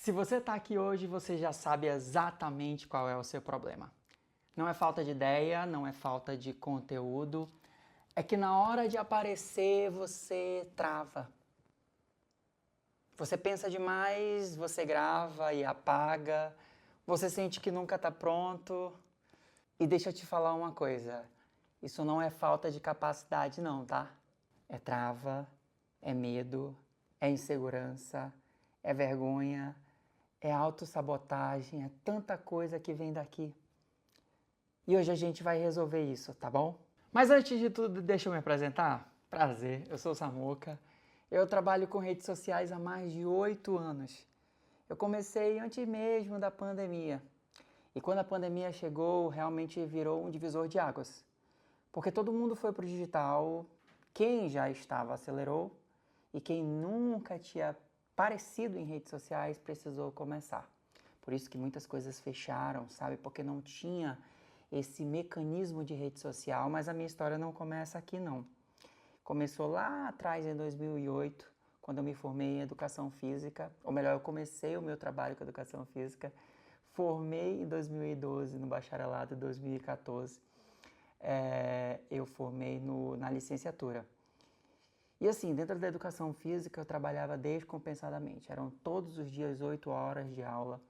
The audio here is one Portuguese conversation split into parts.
Se você está aqui hoje, você já sabe exatamente qual é o seu problema. Não é falta de ideia, não é falta de conteúdo, é que na hora de aparecer você trava. Você pensa demais, você grava e apaga, você sente que nunca está pronto. E deixa eu te falar uma coisa, isso não é falta de capacidade não, tá? É trava, é medo, é insegurança, é vergonha, é autossabotagem, é tanta coisa que vem daqui. E hoje a gente vai resolver isso, tá bom? Mas antes de tudo, deixa eu me apresentar. Prazer, eu sou o Samuca. Eu trabalho com redes sociais há mais de 8 anos. Eu comecei antes mesmo da pandemia. E quando a pandemia chegou, realmente virou um divisor de águas. Porque todo mundo foi para o digital, quem já estava acelerou e quem nunca tinha aparecido em redes sociais precisou começar. Por isso que muitas coisas fecharam, sabe? Porque não tinha esse mecanismo de rede social, mas a minha história não começa aqui não. Começou lá atrás, em 2008, quando eu me formei em Educação Física, ou melhor, eu comecei o meu trabalho com Educação Física, formei em 2012, no bacharelado em 2014, eu formei na licenciatura. E assim, dentro da Educação Física, eu trabalhava descompensadamente, eram todos os dias 8 horas de aula,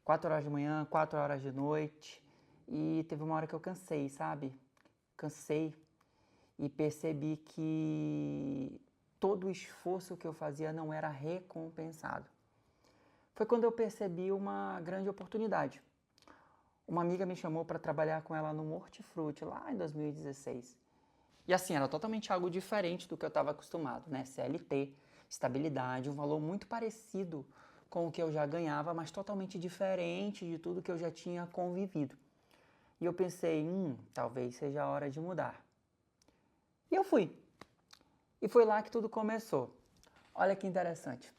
4 horas de manhã, 4 horas de noite, e teve uma hora que eu cansei, sabe? Cansei e percebi que todo o esforço que eu fazia não era recompensado. Foi quando eu percebi uma grande oportunidade. Uma amiga me chamou para trabalhar com ela no Hortifruti, lá em 2016. E assim, era totalmente algo diferente do que eu estava acostumado, né? CLT, estabilidade, um valor muito parecido com o que eu já ganhava, mas totalmente diferente de tudo que eu já tinha convivido. E eu pensei, talvez seja a hora de mudar. E eu fui. E foi lá que tudo começou. Olha que interessante.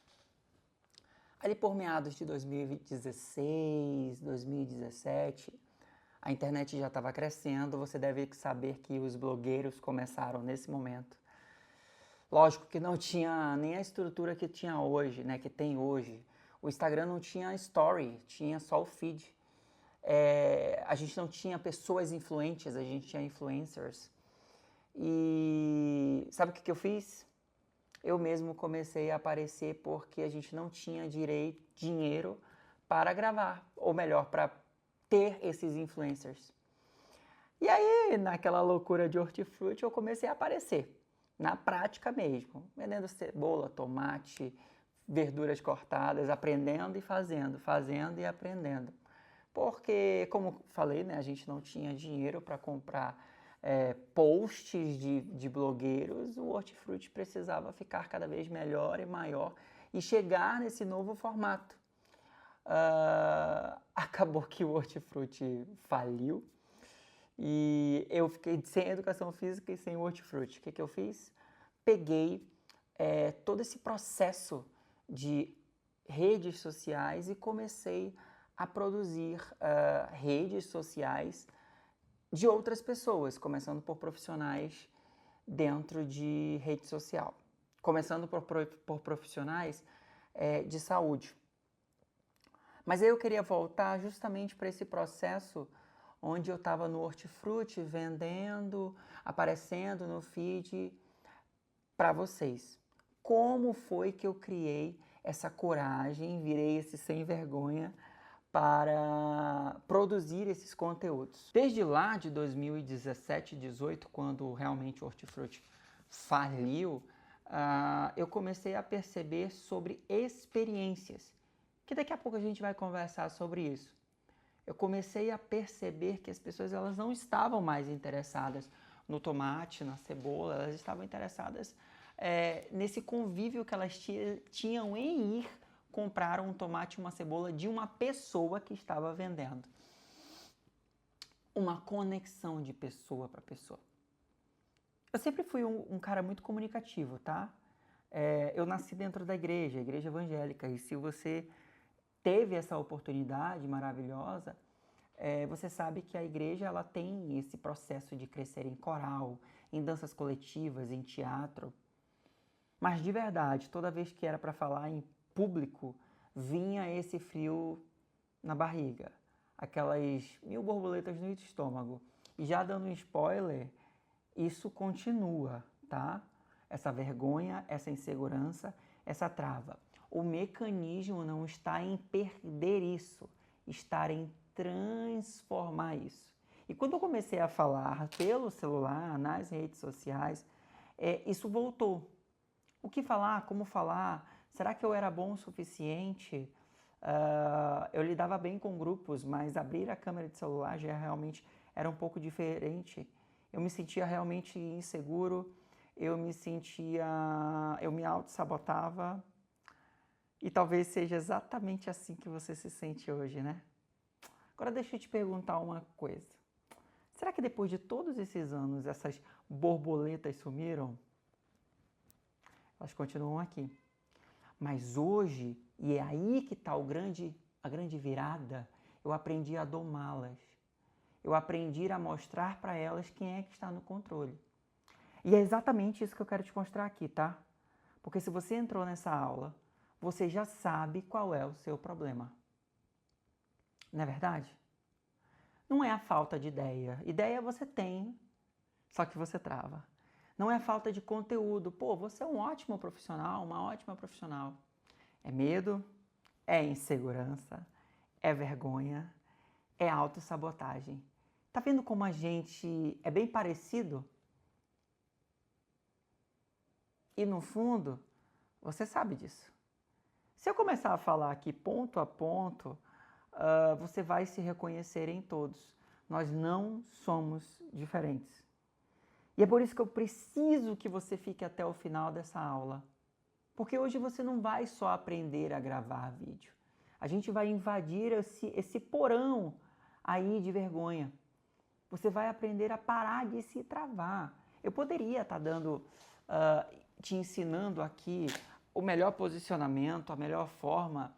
Ali por meados de 2016, 2017, a internet já estava crescendo. Você deve saber que os blogueiros começaram nesse momento. Lógico que não tinha nem a estrutura que tinha hoje, né, que tem hoje. O Instagram não tinha story, tinha só o feed. A gente não tinha pessoas influentes, a gente tinha influencers. E sabe o que eu fiz? Eu mesmo comecei a aparecer porque a gente não tinha dinheiro para gravar, ou melhor, para ter esses influencers. E aí, naquela loucura de hortifruti, eu comecei a aparecer, na prática mesmo, vendendo cebola, tomate, verduras cortadas, aprendendo e fazendo, fazendo e aprendendo. Porque, como falei, né, a gente não tinha dinheiro para comprar posts de blogueiros, o Hortifruti precisava ficar cada vez melhor e maior e chegar nesse novo formato. Acabou que o Hortifruti faliu e eu fiquei sem educação física e sem o Hortifruti. O que eu fiz? Peguei todo esse processo de redes sociais e comecei a produzir redes sociais de outras pessoas, começando por profissionais dentro de rede social. Começando por profissionais de saúde. Mas aí eu queria voltar justamente para esse processo onde eu estava no Hortifruti vendendo, aparecendo no feed para vocês. Como foi que eu criei essa coragem, virei esse sem vergonha para produzir esses conteúdos? Desde lá de 2017, 2018, quando realmente o Hortifruti faliu, eu comecei a perceber sobre experiências, que daqui a pouco a gente vai conversar sobre isso. Eu comecei a perceber que as pessoas elas não estavam mais interessadas no tomate, na cebola, elas estavam interessadas nesse convívio que elas tinham em ir comprar um tomate e uma cebola de uma pessoa que estava vendendo. Uma conexão de pessoa para pessoa. Eu sempre fui um cara muito comunicativo, tá? Eu nasci dentro da igreja evangélica, e se você teve essa oportunidade maravilhosa, você sabe que a igreja ela tem esse processo de crescer em coral, em danças coletivas, em teatro. Mas de verdade, toda vez que era para falar em público, vinha esse frio na barriga, aquelas 1000 borboletas no estômago. E já dando um spoiler, isso continua, tá? Essa vergonha, essa insegurança, essa trava. O mecanismo não está em perder isso, está em transformar isso. E quando eu comecei a falar pelo celular, nas redes sociais, isso voltou. O que falar? Como falar? Será que eu era bom o suficiente? Eu lidava bem com grupos, mas abrir a câmera de celular já realmente era um pouco diferente. Eu me sentia realmente inseguro, eu me auto-sabotava, e talvez seja exatamente assim que você se sente hoje, né? Agora deixa eu te perguntar uma coisa. Será que depois de todos esses anos essas borboletas sumiram? Elas continuam aqui. Mas hoje, e é aí que está a grande virada, eu aprendi a domá-las. Eu aprendi a mostrar para elas quem é que está no controle. E é exatamente isso que eu quero te mostrar aqui, tá? Porque se você entrou nessa aula, você já sabe qual é o seu problema. Não é verdade? Não é a falta de ideia. Ideia você tem, só que você trava. Não é falta de conteúdo. Pô, você é um ótimo profissional, uma ótima profissional. É medo, é insegurança, é vergonha, é autossabotagem. Tá vendo como a gente é bem parecido? E no fundo, você sabe disso. Se eu começar a falar aqui ponto a ponto, você vai se reconhecer em todos. Nós não somos diferentes. E é por isso que eu preciso que você fique até o final dessa aula. Porque hoje você não vai só aprender a gravar vídeo. A gente vai invadir esse porão aí de vergonha. Você vai aprender a parar de se travar. Eu poderia estar te ensinando aqui o melhor posicionamento, a melhor forma,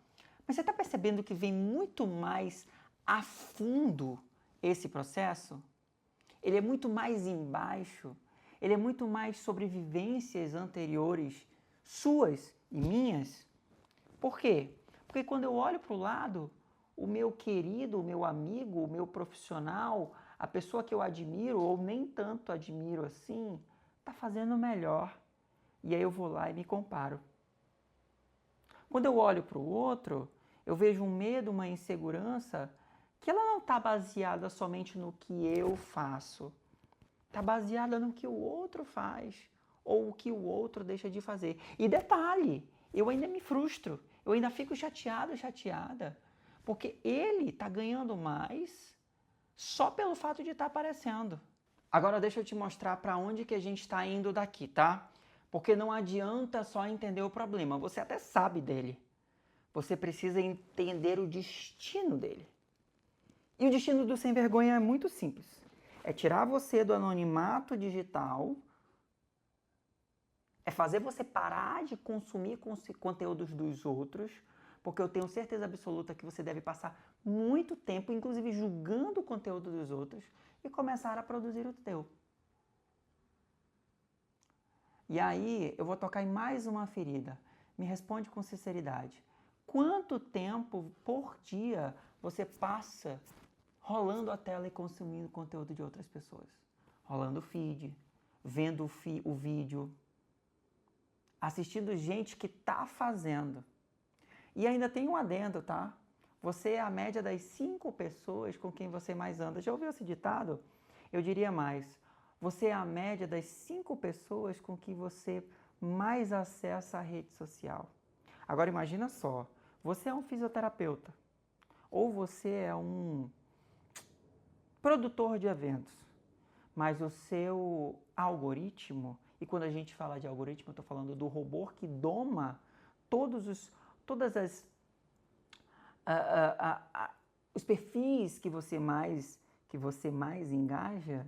mas você está percebendo que vem muito mais a fundo esse processo? Ele é muito mais embaixo, ele é muito mais sobre vivências anteriores, suas e minhas. Por quê? Porque quando eu olho para o lado, o meu querido, o meu amigo, o meu profissional, a pessoa que eu admiro ou nem tanto admiro assim, está fazendo melhor. E aí eu vou lá e me comparo. Quando eu olho para o outro, eu vejo um medo, uma insegurança, que ela não está baseada somente no que eu faço. Está baseada no que o outro faz ou o que o outro deixa de fazer. E detalhe, eu ainda me frustro, eu ainda fico chateado, chateada, porque ele está ganhando mais só pelo fato de estar aparecendo. Agora deixa eu te mostrar para onde que a gente está indo daqui, tá? Porque não adianta só entender o problema, você até sabe dele. Você precisa entender o destino dele. E o destino do sem vergonha é muito simples. É tirar você do anonimato digital, é fazer você parar de consumir conteúdos dos outros, porque eu tenho certeza absoluta que você deve passar muito tempo, inclusive julgando o conteúdo dos outros, e começar a produzir o teu. E aí eu vou tocar em mais uma ferida. Me responde com sinceridade. Quanto tempo por dia você passa rolando a tela e consumindo conteúdo de outras pessoas? Rolando o feed, vendo o vídeo, assistindo gente que tá fazendo. E ainda tem um adendo, tá? Você é a média das 5 pessoas com quem você mais anda. Já ouviu esse ditado? Eu diria mais. Você é a média das 5 pessoas com que você mais acessa a rede social. Agora imagina só, você é um fisioterapeuta ou você é um produtor de eventos, mas o seu algoritmo, e quando a gente fala de algoritmo, eu estou falando do robô que doma todos os perfis que você mais engaja,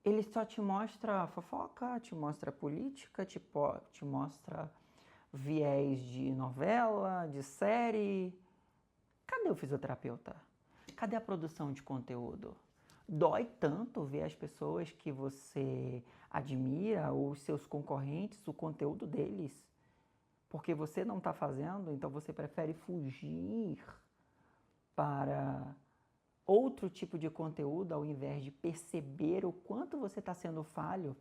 ele só te mostra fofoca, te mostra política, te mostra viés de novela, de série. Cadê o fisioterapeuta? Cadê a produção de conteúdo? Dói tanto ver as pessoas que você admira ou os seus concorrentes, o conteúdo deles. porque você não está fazendo, então você prefere fugir para outro tipo de conteúdo ao invés de perceber o quanto você está sendo falho.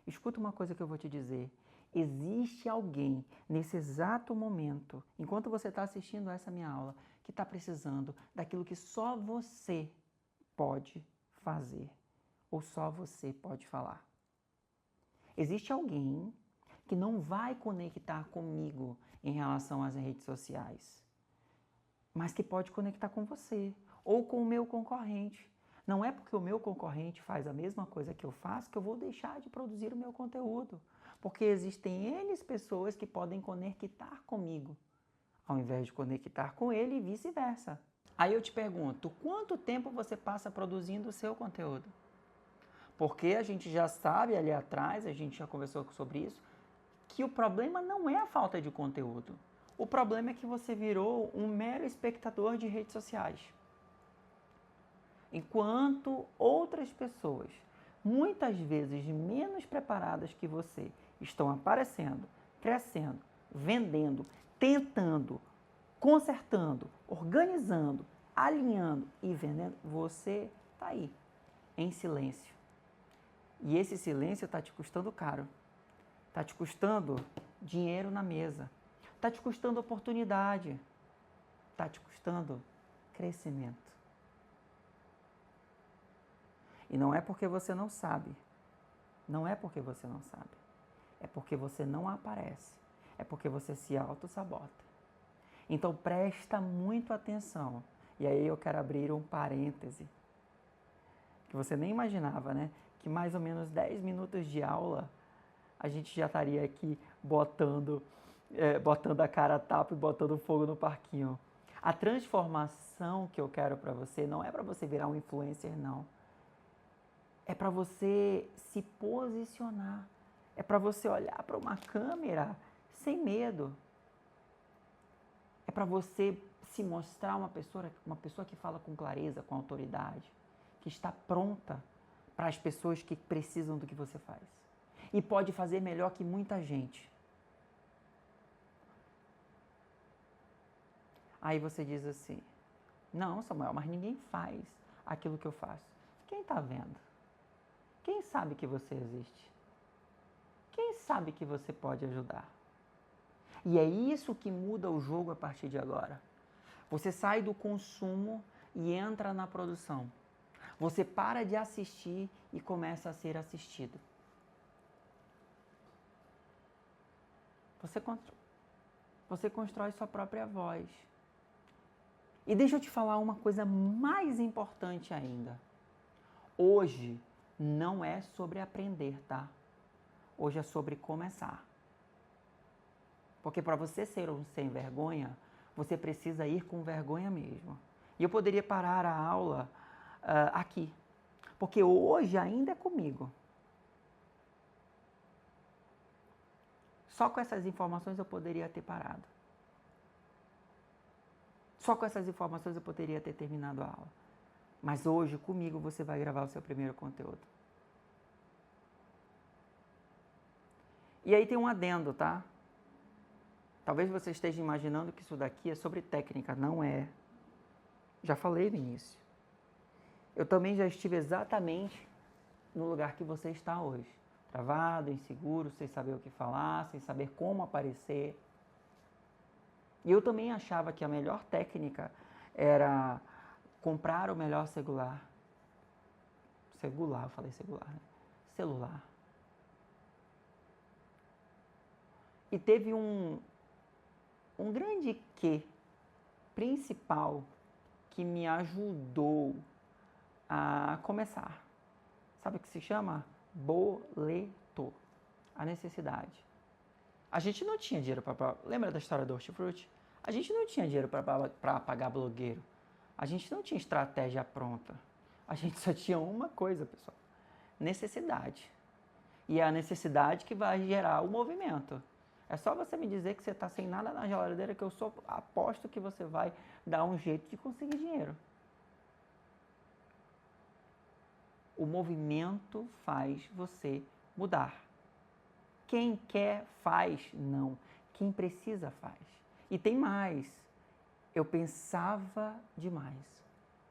Escuta uma coisa que eu vou te dizer. Existe alguém nesse exato momento, enquanto você está assistindo essa minha aula, que está precisando daquilo que só você pode fazer ou só você pode falar. Existe alguém que não vai conectar comigo em relação às redes sociais, mas que pode conectar com você ou com o meu concorrente. Não é porque o meu concorrente faz a mesma coisa que eu faço que eu vou deixar de produzir o meu conteúdo. Porque existem N pessoas que podem conectar comigo, ao invés de conectar com ele e vice-versa. Aí eu te pergunto, quanto tempo você passa produzindo o seu conteúdo? Porque a gente já sabe ali atrás, a gente já conversou sobre isso, que o problema não é a falta de conteúdo. O problema é que você virou um mero espectador de redes sociais. Enquanto outras pessoas, muitas vezes menos preparadas que você, estão aparecendo, crescendo, vendendo, tentando, consertando, organizando, alinhando e vendendo, você está aí, em silêncio. E esse silêncio está te custando caro. Está te custando dinheiro na mesa. Está te custando oportunidade. Está te custando crescimento. E não é porque você não sabe. Não é porque você não sabe. É porque você não aparece. É porque você se auto-sabota. Então presta muito atenção. E aí eu quero abrir um parêntese. Que você nem imaginava, né? Que mais ou menos 10 minutos de aula a gente já estaria aqui botando a cara a tapa e botando fogo no parquinho. A transformação que eu quero para você não é para você virar um influencer, não. É para você se posicionar. É para você olhar para uma câmera sem medo. É para você se mostrar uma pessoa que fala com clareza, com autoridade, que está pronta para as pessoas que precisam do que você faz. E pode fazer melhor que muita gente. Aí você diz assim, não, Samuel, mas ninguém faz aquilo que eu faço. Quem está vendo? Quem sabe que você existe? Quem sabe que você pode ajudar? E é isso que muda o jogo a partir de agora. Você sai do consumo e entra na produção. Você para de assistir e começa a ser assistido. Você constrói sua própria voz. E deixa eu te falar uma coisa mais importante ainda. Hoje não é sobre aprender, tá? Hoje é sobre começar. Porque para você ser um sem vergonha, você precisa ir com vergonha mesmo. E eu poderia parar a aula aqui. Porque hoje ainda é comigo. Só com essas informações eu poderia ter parado. Só com essas informações eu poderia ter terminado a aula. Mas hoje, comigo, você vai gravar o seu primeiro conteúdo. E aí tem um adendo, tá? Talvez você esteja imaginando que isso daqui é sobre técnica. Não é. Já falei no início. Eu também já estive exatamente no lugar que você está hoje. Travado, inseguro, sem saber o que falar, sem saber como aparecer. E eu também achava que a melhor técnica era comprar o melhor celular. Eu falei celular, né? Celular. E teve um grande quê principal que me ajudou a começar. Sabe o que se chama? Boleto. A necessidade. A gente não tinha dinheiro para... Lembra da história do hortifruti? A gente não tinha dinheiro para pagar blogueiro. A gente não tinha estratégia pronta. A gente só tinha uma coisa, pessoal. Necessidade. E é a necessidade que vai gerar o movimento. É só você me dizer que você está sem nada na geladeira que eu aposto que você vai dar um jeito de conseguir dinheiro. O movimento faz você mudar. Quem quer, faz, não. Quem precisa faz. E tem mais. Eu pensava demais.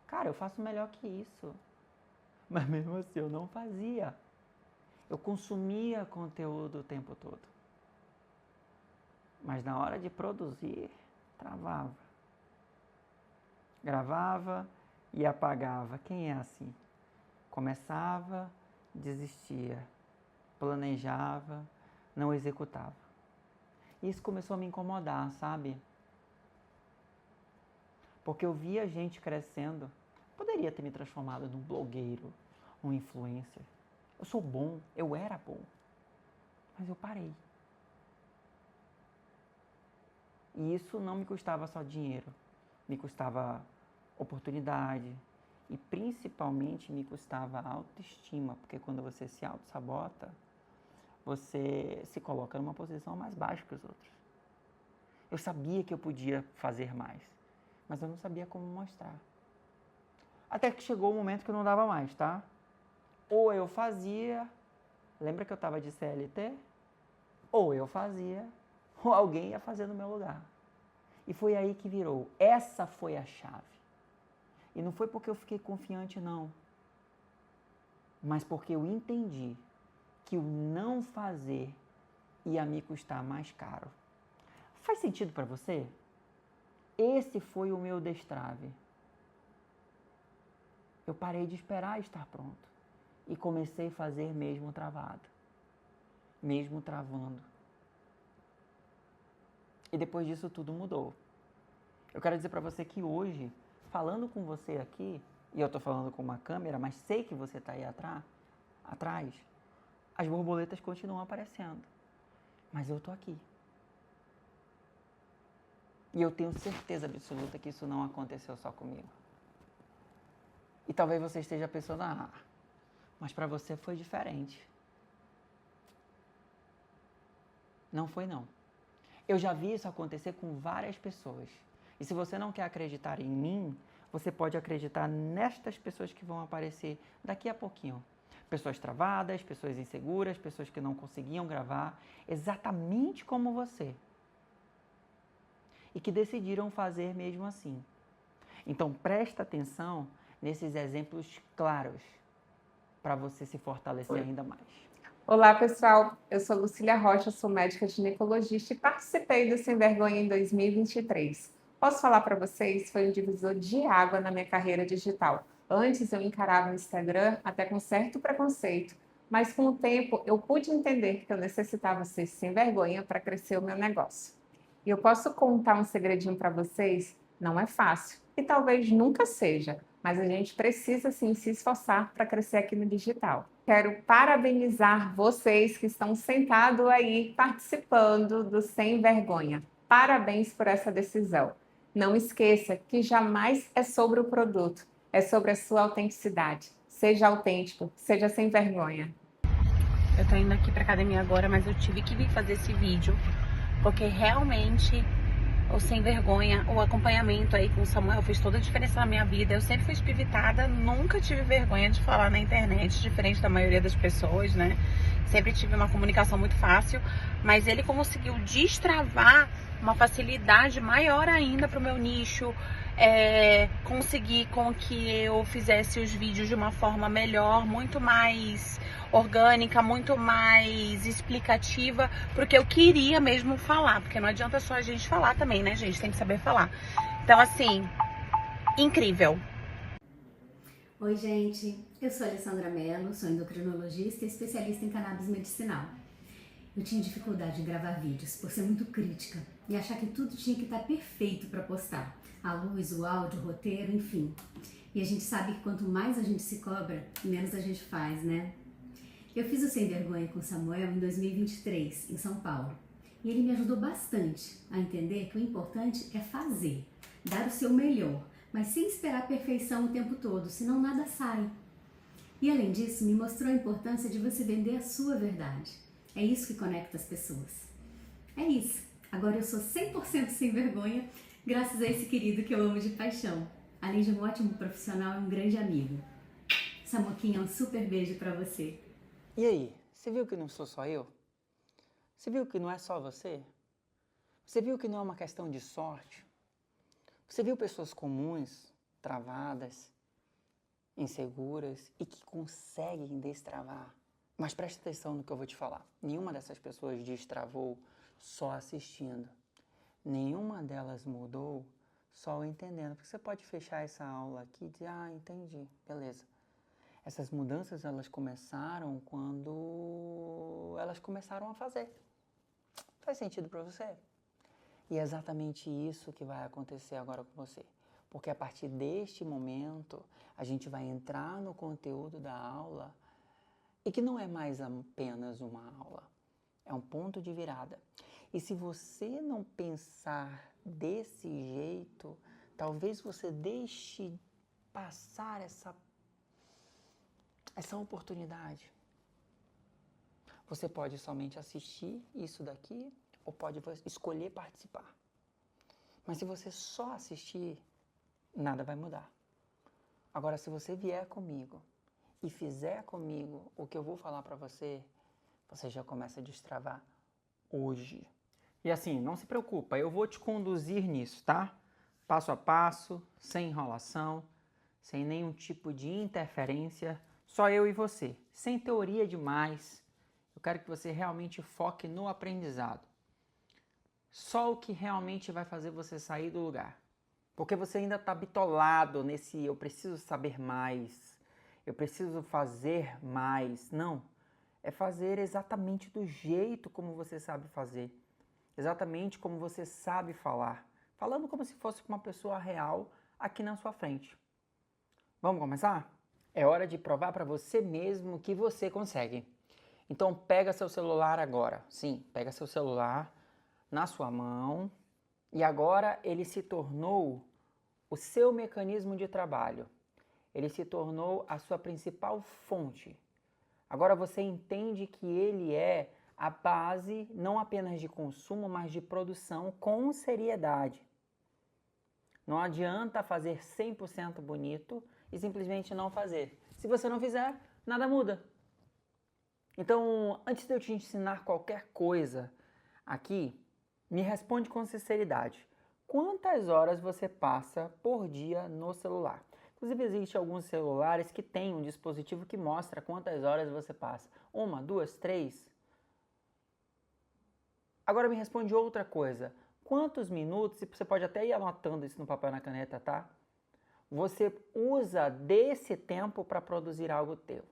Cara, eu faço melhor que isso. Mas mesmo assim eu não fazia. Eu consumia conteúdo o tempo todo. Mas na hora de produzir, travava. Gravava e apagava. Quem é assim? Começava, desistia. Planejava, não executava. Isso começou a me incomodar, sabe? Porque eu via gente crescendo. Poderia ter me transformado num blogueiro, um influencer. Eu sou bom, eu era bom. Mas eu parei. E isso não me custava só dinheiro. Me custava oportunidade. E principalmente me custava autoestima. Porque quando você se auto-sabota, você se coloca numa posição mais baixa que os outros. Eu sabia que eu podia fazer mais. Mas eu não sabia como mostrar. Até que chegou o momento que eu não dava mais, tá? Ou eu fazia... Lembra que eu estava de CLT? Ou eu fazia, ou alguém ia fazer no meu lugar. E foi aí que virou. Essa foi a chave. E não foi porque eu fiquei confiante, não. Mas porque eu entendi que o não fazer ia me custar mais caro. Faz sentido para você? Esse foi o meu destrave. Eu parei de esperar estar pronto. E comecei a fazer mesmo travado. Mesmo travando. E depois disso tudo mudou. Eu quero dizer para você que hoje, falando com você aqui, e eu estou falando com uma câmera, mas sei que você está aí atrás, as borboletas continuam aparecendo. Mas eu estou aqui. E eu tenho certeza absoluta que isso não aconteceu só comigo. E talvez você esteja pensando, mas para você foi diferente. Não foi, não. Eu já vi isso acontecer com várias pessoas. E se você não quer acreditar em mim, você pode acreditar nestas pessoas que vão aparecer daqui a pouquinho. Pessoas travadas, pessoas inseguras, pessoas que não conseguiam gravar, exatamente como você. E que decidiram fazer mesmo assim. Então presta atenção nesses exemplos claros para você se fortalecer ainda mais. Olá, pessoal. Eu sou Lucília Rocha, sou médica ginecologista e participei do Sem Vergonha em 2023. Posso falar para vocês, foi um divisor de água na minha carreira digital. Antes eu encarava o Instagram até com certo preconceito, mas com o tempo eu pude entender que eu necessitava ser sem vergonha para crescer o meu negócio. E eu posso contar um segredinho para vocês? Não é fácil e talvez nunca seja, mas a gente precisa sim se esforçar para crescer aqui no digital. Quero parabenizar vocês que estão sentados aí participando do Sem Vergonha. Parabéns por essa decisão. Não esqueça que jamais é sobre o produto, é sobre a sua autenticidade. Seja autêntico, seja sem vergonha. Eu tô indo aqui pra academia agora, mas eu tive que vir fazer esse vídeo, porque realmente o Sem Vergonha, o acompanhamento aí com o Samuel fez toda a diferença na minha vida. Eu sempre fui espivitada, nunca tive vergonha de falar na internet, diferente da maioria das pessoas, né? Sempre tive uma comunicação muito fácil, mas ele conseguiu destravar uma facilidade maior ainda pro meu nicho, conseguir com que eu fizesse os vídeos de uma forma melhor, muito mais orgânica, muito mais explicativa, porque eu queria mesmo falar, porque não adianta só a gente falar também, né, gente? Tem que saber falar. Então, assim, incrível. Oi, gente. Eu sou Alessandra Mello, sou endocrinologista e especialista em cannabis medicinal. Eu tinha dificuldade em gravar vídeos por ser muito crítica e achar que tudo tinha que estar perfeito para postar. A luz, o áudio, o roteiro, enfim. E a gente sabe que quanto mais a gente se cobra, menos a gente faz, né? Eu fiz o Sem Vergonha com o Samuel em 2023, em São Paulo. E ele me ajudou bastante a entender que o importante é fazer, dar o seu melhor, mas sem esperar a perfeição o tempo todo, senão nada sai. E além disso, me mostrou a importância de você vender a sua verdade. É isso que conecta as pessoas. É isso. Agora eu sou 100% sem vergonha, graças a esse querido que eu amo de paixão. Além de um ótimo profissional e um grande amigo. Samuquinha, um super beijo pra você. E aí, você viu que não sou só eu? Você viu que não é só você? Você viu que não é uma questão de sorte? Você viu pessoas comuns, travadas, inseguras e que conseguem destravar? Mas preste atenção no que eu vou te falar. Nenhuma dessas pessoas destravou só assistindo. Nenhuma delas mudou só entendendo. Porque você pode fechar essa aula aqui e dizer, entendi, beleza. Essas mudanças, elas começaram quando elas começaram a fazer. Faz sentido para você? E é exatamente isso que vai acontecer agora com você. Porque a partir deste momento, a gente vai entrar no conteúdo da aula e que não é mais apenas uma aula. É um ponto de virada. E se você não pensar desse jeito, talvez você deixe passar essa oportunidade. Você pode somente assistir isso daqui ou pode escolher participar. Mas se você só assistir, nada vai mudar. Agora, se você vier comigo e fizer comigo o que eu vou falar para você, você já começa a destravar hoje. E assim, não se preocupa, eu vou te conduzir nisso, tá? Passo a passo, sem enrolação, sem nenhum tipo de interferência, só eu e você, sem teoria demais. Eu quero que você realmente foque no aprendizado. Só o que realmente vai fazer você sair do lugar. Porque você ainda está bitolado nesse eu preciso saber mais, eu preciso fazer mais. Não, é fazer exatamente do jeito como você sabe fazer. Exatamente como você sabe falar. Falando como se fosse uma pessoa real aqui na sua frente. Vamos começar? É hora de provar para você mesmo que você consegue. Então pega seu celular agora. Sim, pega seu celular na sua mão. E agora ele se tornou o seu mecanismo de trabalho. Ele se tornou a sua principal fonte. Agora você entende que ele é a base não apenas de consumo, mas de produção com seriedade. Não adianta fazer 100% bonito e simplesmente não fazer. Se você não fizer, nada muda. Então, antes de eu te ensinar qualquer coisa aqui, me responde com sinceridade. Quantas horas você passa por dia no celular? Inclusive, existem alguns celulares que têm um dispositivo que mostra quantas horas você passa. 1, 2, 3. Agora me responde outra coisa. Quantos minutos, e você pode até ir anotando isso no papel e na caneta, tá? Você usa desse tempo para produzir algo teu.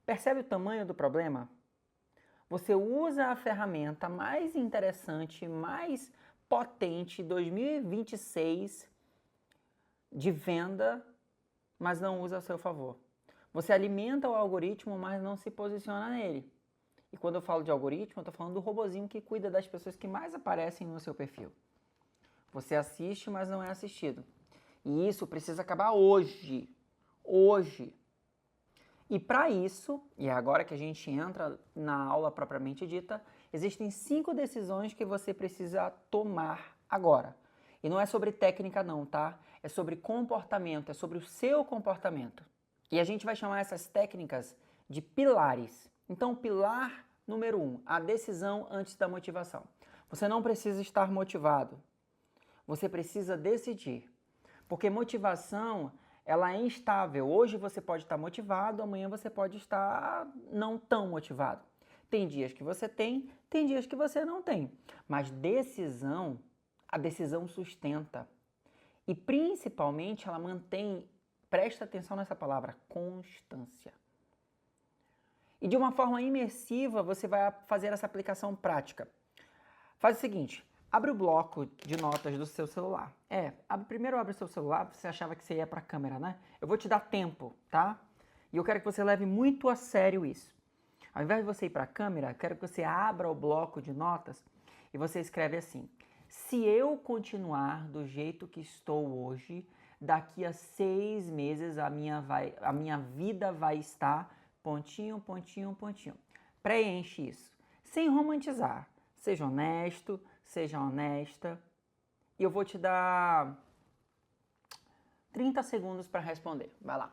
Percebe o tamanho do problema? Você usa a ferramenta mais interessante, mais potente 2026 de venda, mas não usa a seu favor. Você alimenta o algoritmo, mas não se posiciona nele. E quando eu falo de algoritmo, eu estou falando do robozinho que cuida das pessoas que mais aparecem no seu perfil. Você assiste, mas não é assistido. E isso precisa acabar hoje. Hoje. E para isso, e é agora que a gente entra na aula propriamente dita, existem 5 decisões que você precisa tomar agora. E não é sobre técnica não, tá? É sobre comportamento, é sobre o seu comportamento. E a gente vai chamar essas técnicas de pilares. Então, o pilar número 1, a decisão antes da motivação. Você não precisa estar motivado. Você precisa decidir. Porque motivação, ela é instável. Hoje você pode estar motivado, amanhã você pode estar não tão motivado. Tem dias que você tem dias que você não tem. Mas decisão, a decisão sustenta. E principalmente ela mantém, presta atenção nessa palavra, constância. E de uma forma imersiva você vai fazer essa aplicação prática. Faz o seguinte, abre o bloco de notas do seu celular. Primeiro abre o seu celular, você achava que você ia para a câmera, né? Eu vou te dar tempo, tá? E eu quero que você leve muito a sério isso. Ao invés de você ir para a câmera, eu quero que você abra o bloco de notas e você escreve assim: se eu continuar do jeito que estou hoje, daqui a 6 meses a minha vida vai estar pontinho, pontinho, pontinho. Preenche isso. Sem romantizar. Seja honesto, seja honesta. E eu vou te dar 30 segundos para responder. Vai lá.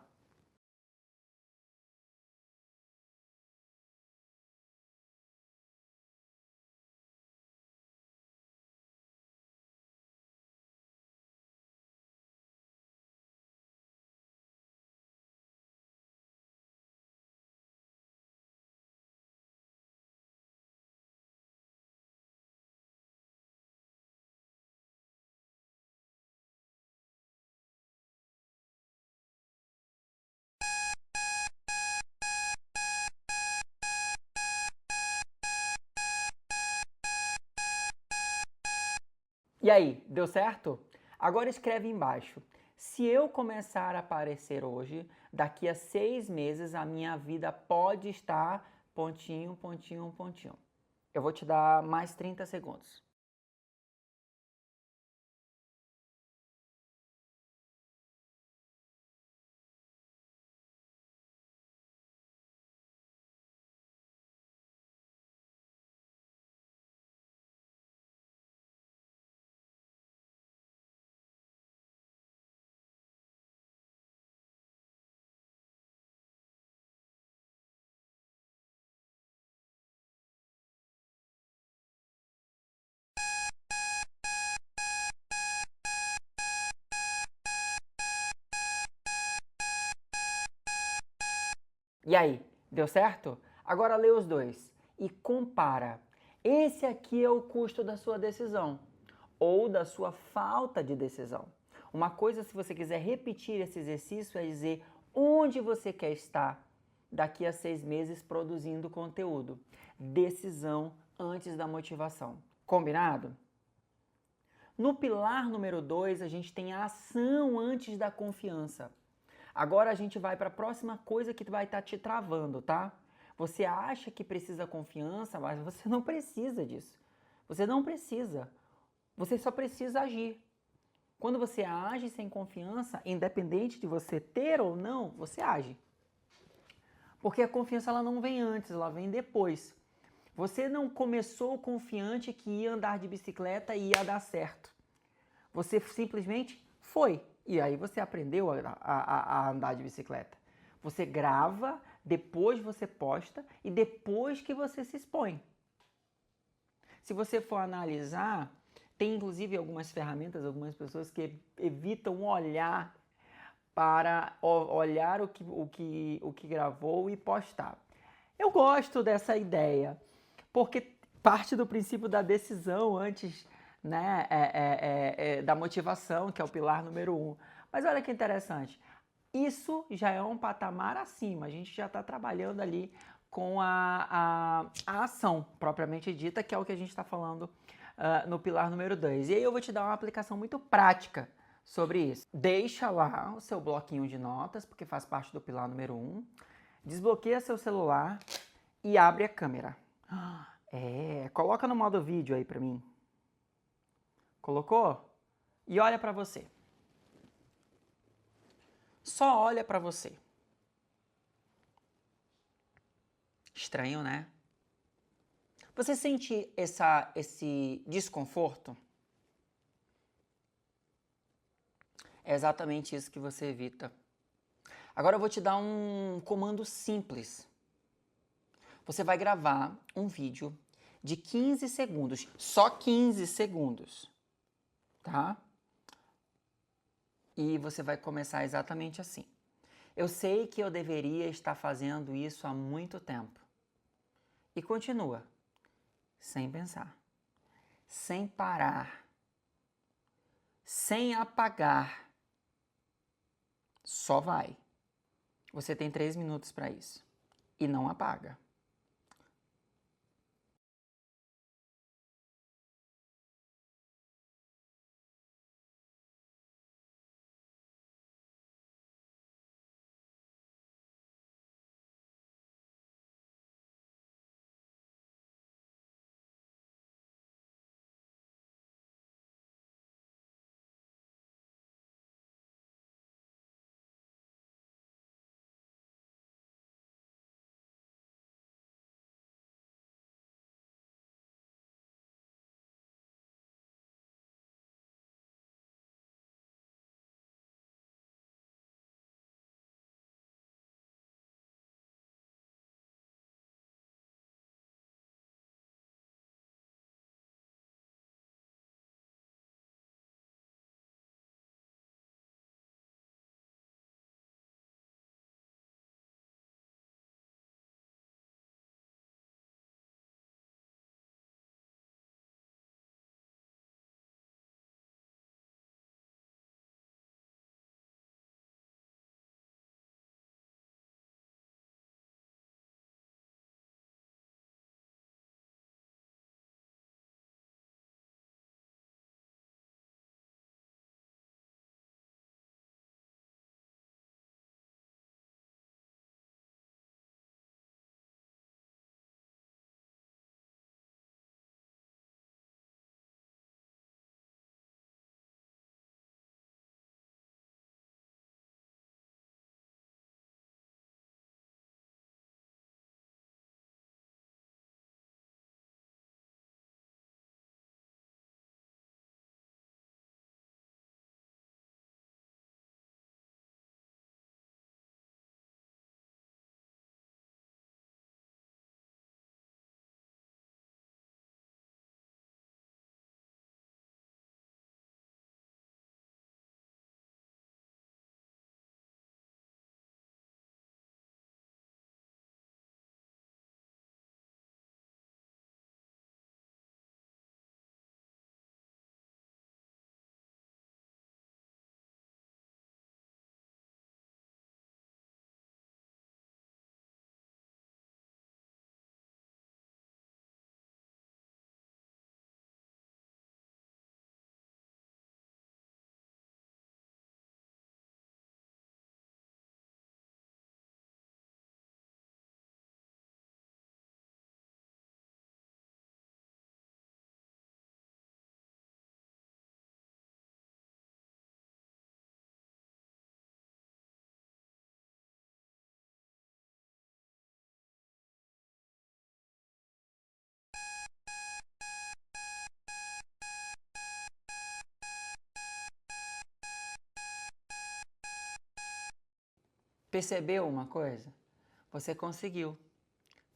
E aí, deu certo? Agora escreve embaixo. Se eu começar a aparecer hoje, daqui a 6 meses a minha vida pode estar pontinho, pontinho, pontinho. Eu vou te dar mais 30 segundos. E aí, deu certo? Agora lê os dois e compara. Esse aqui é o custo da sua decisão ou da sua falta de decisão. Uma coisa, se você quiser repetir esse exercício, é dizer onde você quer estar daqui a 6 meses produzindo conteúdo. Decisão antes da motivação. Combinado? No pilar número 2, a gente tem a ação antes da confiança. Agora a gente vai para a próxima coisa que vai estar te travando, tá? Você acha que precisa confiança, mas você não precisa disso. Você não precisa. Você só precisa agir. Quando você age sem confiança, independente de você ter ou não, você age. Porque a confiança ela não vem antes, ela vem depois. Você não começou confiante que ia andar de bicicleta e ia dar certo. Você simplesmente foi. E aí você aprendeu a andar de bicicleta. Você grava, depois você posta e depois que você se expõe. Se você for analisar, tem inclusive algumas ferramentas, algumas pessoas que evitam olhar para olhar o que gravou e postar. Eu gosto dessa ideia, porque parte do princípio da decisão antes, né, da motivação, que é o pilar número 1. Mas olha que interessante, isso já é um patamar acima, a gente já está trabalhando ali com a ação propriamente dita, que é o que a gente está falando no pilar número 2. E aí eu vou te dar uma aplicação muito prática sobre isso. Deixa lá o seu bloquinho de notas, porque faz parte do pilar número 1. Desbloqueia seu celular e abre a câmera. Coloca no modo vídeo aí pra mim. Colocou? E olha pra você. Só olha pra você. Estranho, né? Você sente esse desconforto? É exatamente isso que você evita. Agora eu vou te dar um comando simples. Você vai gravar um vídeo de 15 segundos, só 15 segundos, tá? E você vai começar exatamente assim. Eu sei que eu deveria estar fazendo isso há muito tempo. E continua, sem pensar, sem parar, sem apagar. Só vai. Você tem 3 minutos para isso. E não apaga. Percebeu uma coisa? Você conseguiu.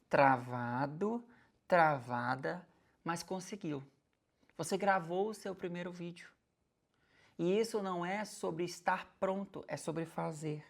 Travado, travada, mas conseguiu. Você gravou o seu primeiro vídeo. E isso não é sobre estar pronto, é sobre fazer.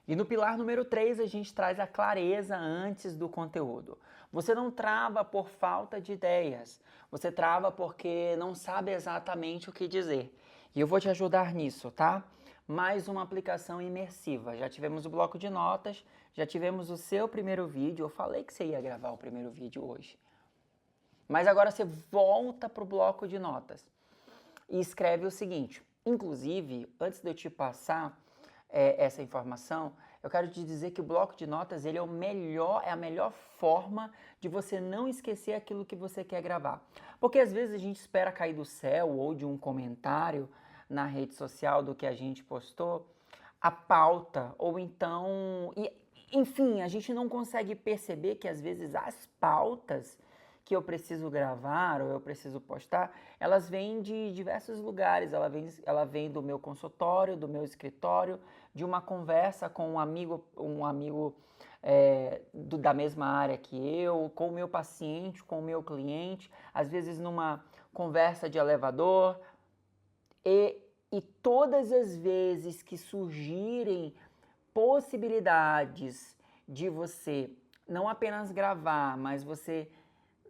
E no pilar número 3, a gente traz a clareza antes do conteúdo. Você não trava por falta de ideias. Você trava porque não sabe exatamente o que dizer. E eu vou te ajudar nisso, tá? Mais uma aplicação imersiva. Já tivemos o bloco de notas, já tivemos o seu primeiro vídeo. Eu falei que você ia gravar o primeiro vídeo hoje. Mas agora você volta para o bloco de notas e escreve o seguinte. Inclusive, antes de eu te passar essa informação, eu quero te dizer que o bloco de notas ele é a melhor forma de você não esquecer aquilo que você quer gravar. Porque às vezes a gente espera cair do céu ou de um comentário na rede social do que a gente postou, a pauta, ou então... enfim, a gente não consegue perceber que às vezes as pautas que eu preciso gravar ou eu preciso postar, elas vêm de diversos lugares. Ela vem do meu consultório, do meu escritório, de uma conversa com um amigo da mesma área que eu, com o meu paciente, com o meu cliente, às vezes numa conversa de elevador. E todas as vezes que surgirem possibilidades de você não apenas gravar, mas você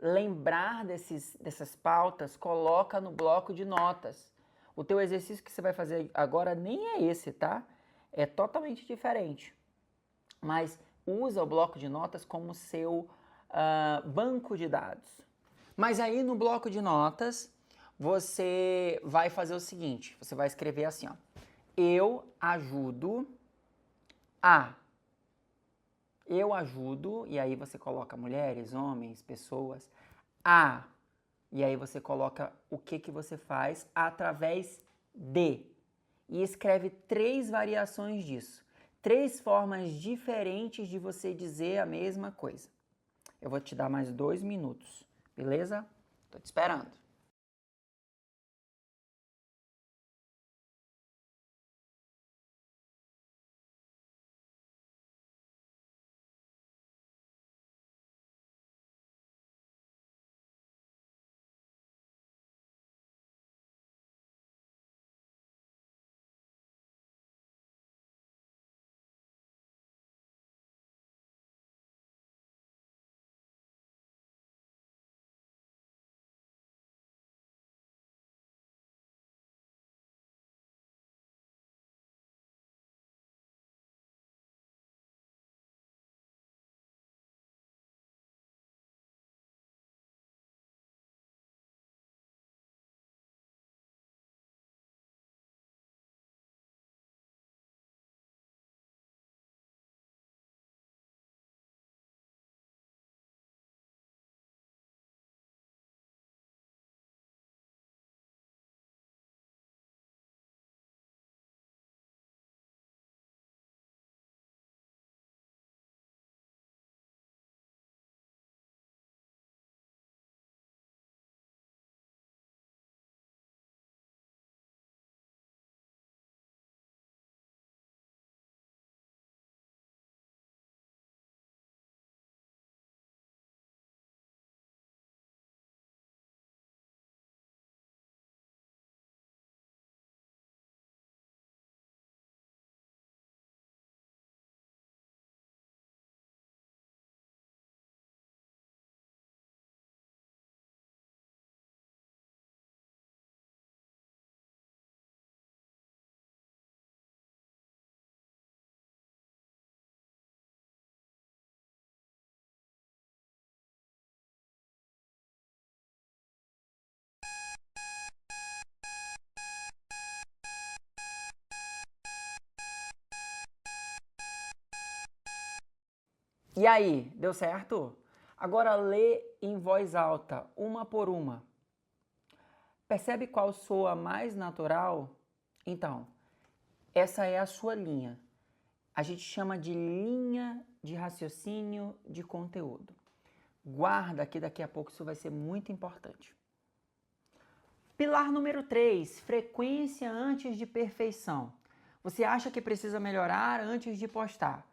lembrar dessas pautas, coloca no bloco de notas. O teu exercício que você vai fazer agora nem é esse, tá? É totalmente diferente. Mas usa o bloco de notas como seu banco de dados. Mas aí no bloco de notas, você vai fazer o seguinte, você vai escrever assim, ó. Eu ajudo, e aí você coloca mulheres, homens, pessoas, e aí você coloca o que você faz através de. E escreve 3 variações disso. 3 formas diferentes de você dizer a mesma coisa. Eu vou te dar mais 2 minutos, beleza? Tô te esperando. E aí, deu certo? Agora lê em voz alta, uma por uma. Percebe qual soa mais natural? Então, essa é a sua linha. A gente chama de linha de raciocínio de conteúdo. Guarda que daqui a pouco isso vai ser muito importante. Pilar número 3, frequência antes de perfeição. Você acha que precisa melhorar antes de postar.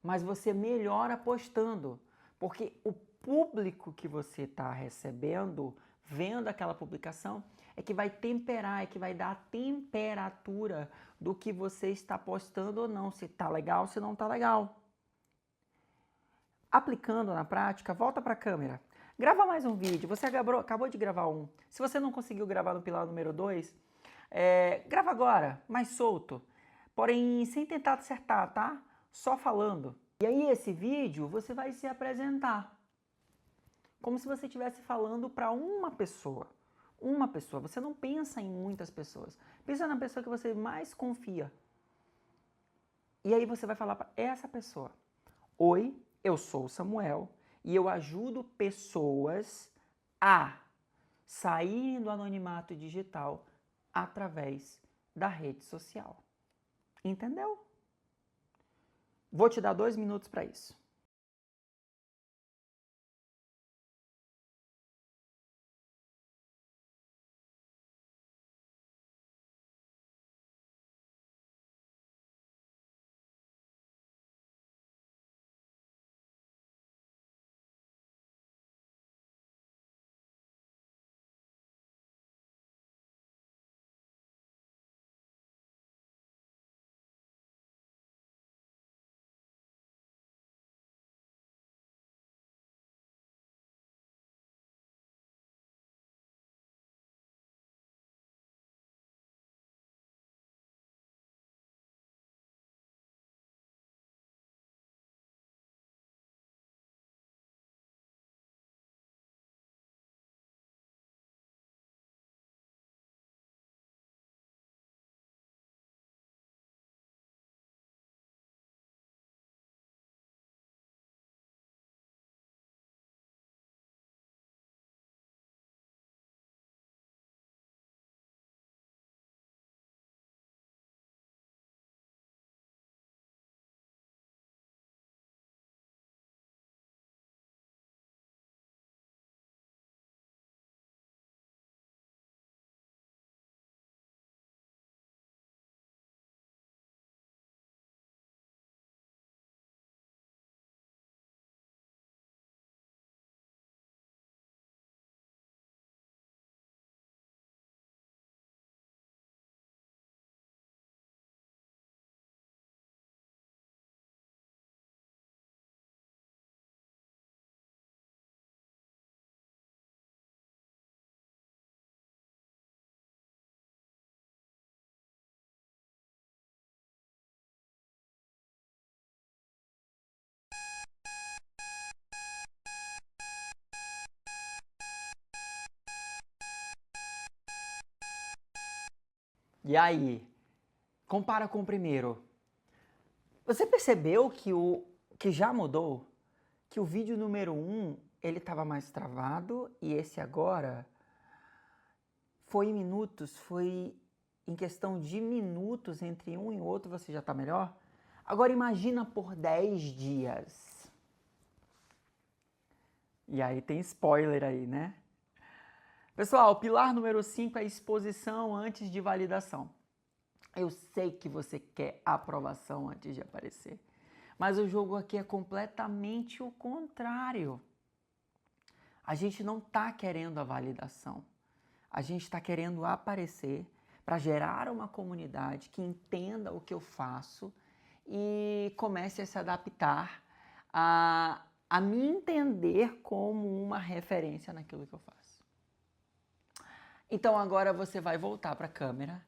mas você melhora postando, porque o público que você está recebendo, vendo aquela publicação, é que vai temperar, é que vai dar a temperatura do que você está postando ou não, se está legal, se não está legal. Aplicando na prática, volta para a câmera. Grava mais um vídeo. Você acabou de gravar um. Se você não conseguiu gravar no pilar número 2, grava agora, mais solto. Porém, sem tentar acertar, tá? Só falando. E aí, esse vídeo, você vai se apresentar. Como se você estivesse falando para uma pessoa. Uma pessoa. Você não pensa em muitas pessoas. Pensa na pessoa que você mais confia. E aí você vai falar para essa pessoa. Oi, eu sou o Samuel e eu ajudo pessoas a saírem do anonimato digital através da rede social. Entendeu? Vou te dar 2 minutos para isso. E aí, compara com o primeiro. Você percebeu que já mudou? Que o vídeo número 1, ele estava mais travado e esse agora foi em minutos, foi em questão de minutos entre um e outro você já está melhor? Agora imagina por 10 dias. E aí tem spoiler aí, né? Pessoal, pilar número 5 é exposição antes de validação. Eu sei que você quer aprovação antes de aparecer, mas o jogo aqui é completamente o contrário. A gente não está querendo a validação. A gente está querendo aparecer para gerar uma comunidade que entenda o que eu faço e comece a se adaptar a me entender como uma referência naquilo que eu faço. Então agora você vai voltar para a câmera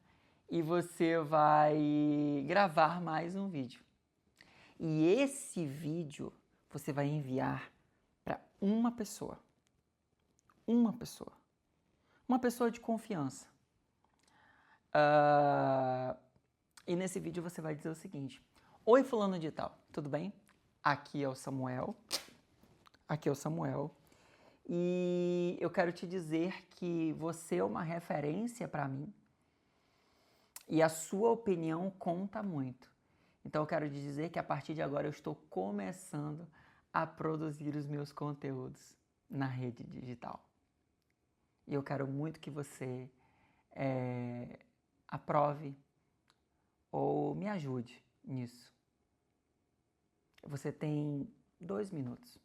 e você vai gravar mais um vídeo. E esse vídeo você vai enviar para uma pessoa. Uma pessoa. Uma pessoa de confiança. E nesse vídeo você vai dizer o seguinte: oi, fulano de tal, tudo bem? Aqui é o Samuel. Aqui é o Samuel. E eu quero te dizer que você é uma referência para mim e a sua opinião conta muito. Então eu quero te dizer que a partir de agora eu estou começando a produzir os meus conteúdos na rede digital. E eu quero muito que você aprove ou me ajude nisso. Você tem 2 minutos.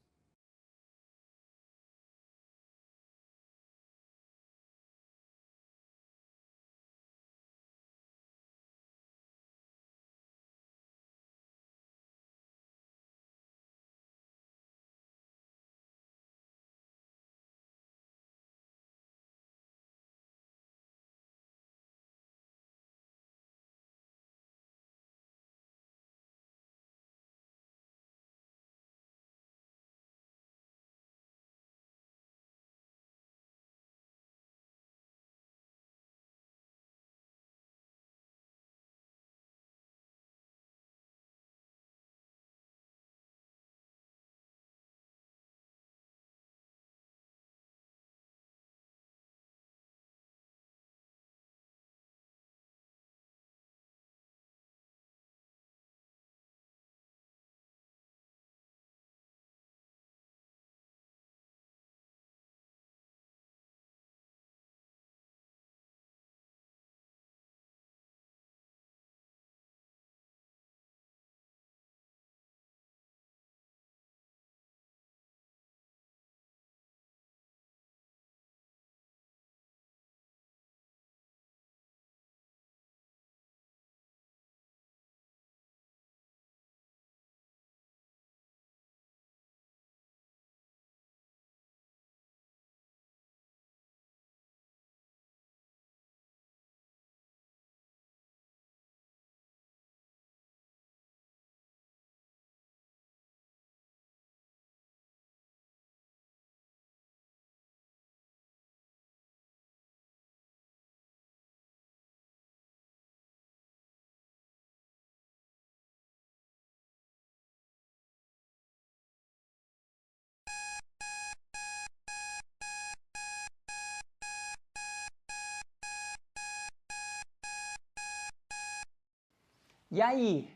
E aí?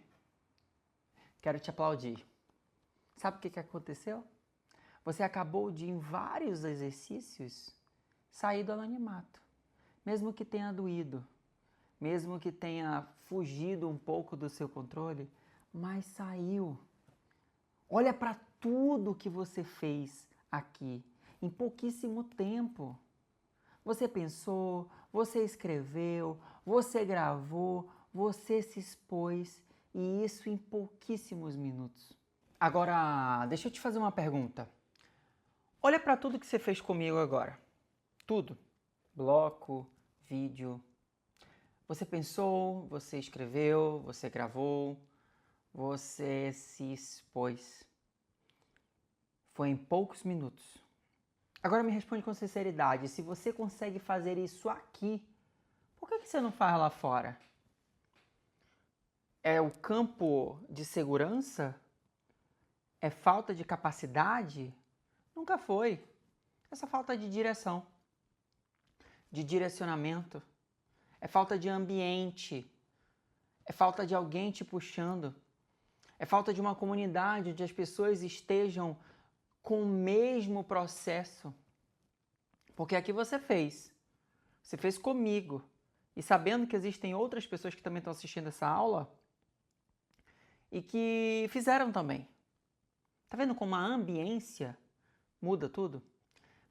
Quero te aplaudir. Sabe o que aconteceu? Você acabou de, em vários exercícios, sair do anonimato. Mesmo que tenha doído, mesmo que tenha fugido um pouco do seu controle, mas saiu. Olha para tudo que você fez aqui em pouquíssimo tempo. Você pensou, você escreveu, você gravou, você se expôs, e isso em pouquíssimos minutos. Agora, deixa eu te fazer uma pergunta. Olha para tudo que você fez comigo agora. Tudo. Bloco, vídeo. Você pensou, você escreveu, você gravou, você se expôs. Foi em poucos minutos. Agora me responde com sinceridade, se você consegue fazer isso aqui, por que você não faz lá fora? É o campo de segurança? É falta de capacidade? Nunca foi. Essa falta de direção, de direcionamento, é falta de ambiente, é falta de alguém te puxando, é falta de uma comunidade onde as pessoas estejam com o mesmo processo. Porque aqui você fez comigo, e sabendo que existem outras pessoas que também estão assistindo essa aula e que fizeram também. Tá vendo como a ambiência muda tudo?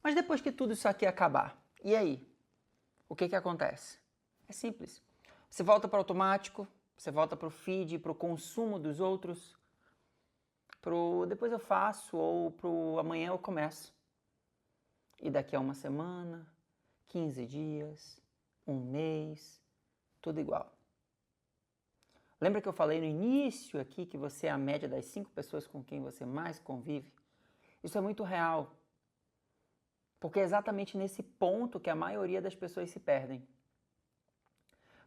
Mas depois que tudo isso aqui acabar, e aí? O que acontece? É simples. Você volta para o automático, você volta para o feed, para o consumo dos outros, pro depois eu faço ou pro amanhã eu começo. E daqui a uma semana, 15 dias, um mês, tudo igual. Lembra que eu falei no início aqui que você é a média das 5 pessoas com quem você mais convive? Isso é muito real. Porque é exatamente nesse ponto que a maioria das pessoas se perdem.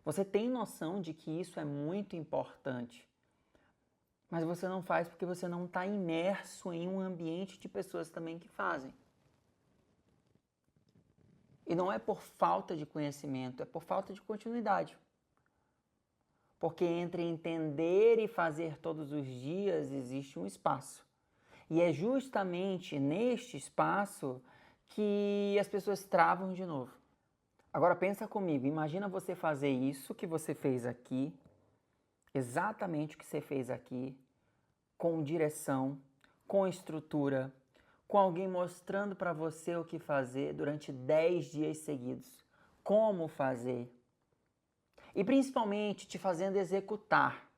Você tem noção de que isso é muito importante, mas você não faz porque você não está imerso em um ambiente de pessoas também que fazem. E não é por falta de conhecimento, é por falta de continuidade. Porque entre entender e fazer todos os dias existe um espaço. E é justamente neste espaço que as pessoas travam de novo. Agora pensa comigo, imagina você fazer isso que você fez aqui, exatamente o que você fez aqui, com direção, com estrutura, com alguém mostrando para você o que fazer durante 10 dias seguidos, como fazer e principalmente te fazendo executar.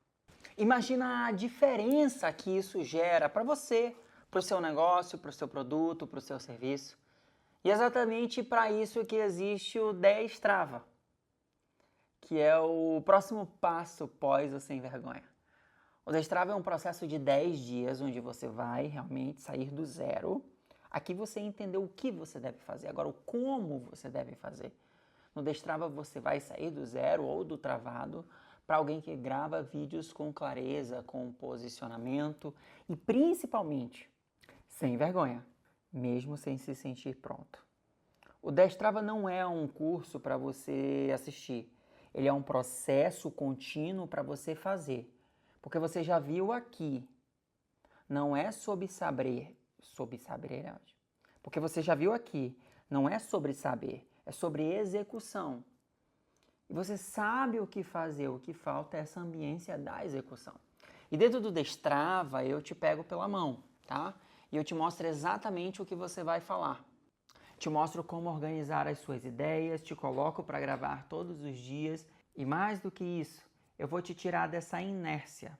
Imagina a diferença que isso gera para você, para o seu negócio, para o seu produto, para o seu serviço. E é exatamente para isso que existe o Destrava, que é o próximo passo pós o Sem Vergonha. O Destrava é um processo de 10 dias onde você vai realmente sair do zero. Aqui você entendeu o que você deve fazer, agora o como você deve fazer. No Destrava você vai sair do zero ou do travado para alguém que grava vídeos com clareza, com posicionamento e principalmente sem vergonha, mesmo sem se sentir pronto. O Destrava não é um curso para você assistir, ele é um processo contínuo para você fazer. Porque você já viu aqui, não é sobre saber, porque você já viu aqui, não é sobre saber, é sobre execução. E você sabe o que fazer, o que falta é essa ambiência da execução. E dentro do Destrava, eu te pego pela mão, tá? E eu te mostro exatamente o que você vai falar. Te mostro como organizar as suas ideias, te coloco para gravar todos os dias e mais do que isso, eu vou te tirar dessa inércia.